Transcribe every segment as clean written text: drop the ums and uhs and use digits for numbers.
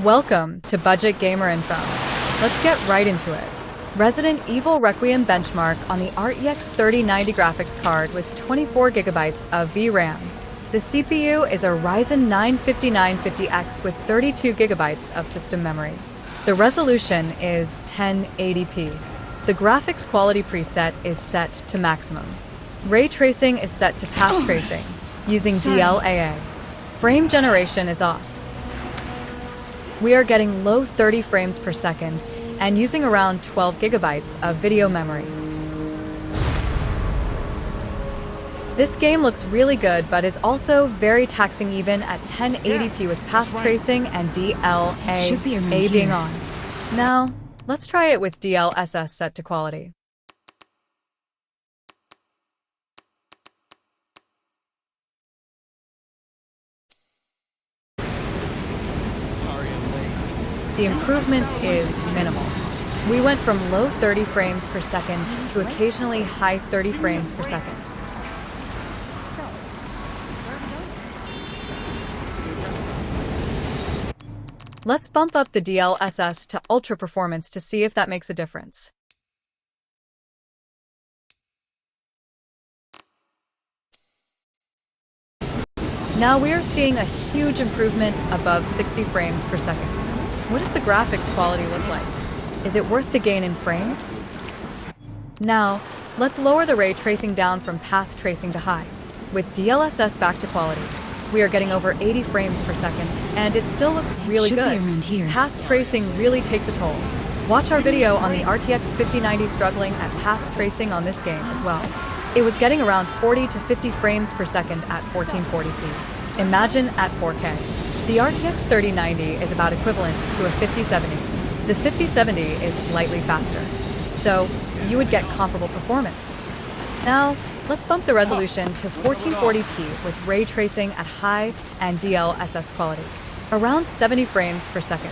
Welcome to Budget Gamer Info. Let's get right into it. Resident Evil Requiem benchmark on the RTX 3090 graphics card with 24 gigabytes of VRAM. The CPU is a Ryzen 9 5950X with 32 gigabytes of system memory. The resolution is 1080p. The graphics quality preset is set to maximum. Ray tracing is set to path tracing using DLAA. Frame generation is off. We are getting low 30 frames per second and using around 12 gigabytes of video memory. This game looks really good, but is also very taxing even at 1080p with path tracing and DLAA being on. Now, let's try it with DLSS set to quality. The improvement is minimal. We went from low 30 frames per second to occasionally high 30 frames per second. Let's bump up the DLSS to ultra performance to see if that makes a difference. Now we are seeing a huge improvement above 60 frames per second. What does the graphics quality look like? Is it worth the gain in frames? Now, let's lower the ray tracing down from path tracing to high. With DLSS back to quality, we are getting over 80 frames per second, and it still looks really good. Path tracing really takes a toll. Watch our video on the RTX 5090 struggling at path tracing on this game as well. It was getting around 40 to 50 frames per second at 1440p. Imagine at 4K. The RTX 3090 is about equivalent to a 5070. The 5070 is slightly faster, so you would get comparable performance. Now, let's bump the resolution to 1440p with ray tracing at high and DLSS quality, around 70 frames per second.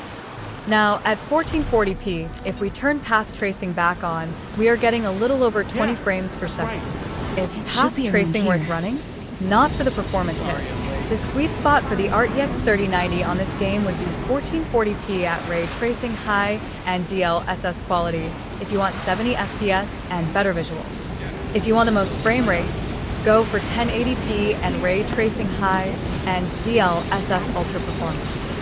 Now, at 1440p, if we turn path tracing back on, we are getting a little over 20 frames per second. Is path tracing worth running? Not for the performance hit. The sweet spot for the RTX 3090 on this game would be 1440p at ray tracing high and DLSS quality if you want 70 FPS and better visuals. If you want the most frame rate, go for 1080p and ray tracing high and DLSS ultra performance.